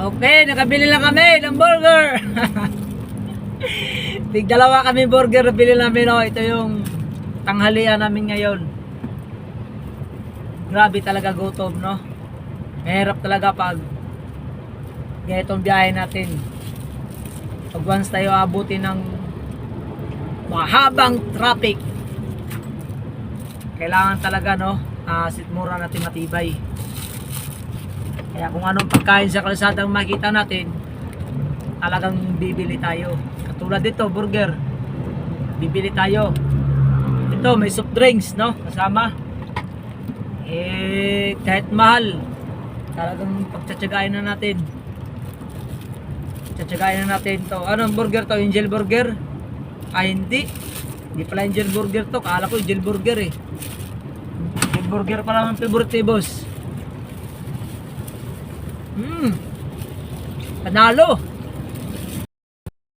Okay, nakabili lang kami ng burger. Tig-dalawa kami burger na bili namin. Oh. Ito yung tanghalian namin ngayon. Grabe talaga gutom, no? Mahirap talaga pag ganitong biyahe natin. Pag once tayo abutin ng mahabang traffic, kailangan talaga, no? Sitmura natin matibay. Kaya kung anong pagkain sa kalsada ang makita natin, talagang bibili tayo. Katulad dito, burger. Bibili tayo. Ito, may soft drinks, no? Kasama. Kahit mahal, talagang pagtsatsagain na natin. Tsatsagain na natin to. Anong burger to? Angel burger? Hindi. Hindi pala angel burger to. Kala ko angel burger eh. Angel burger pala ang favorite ni boss. Panalo.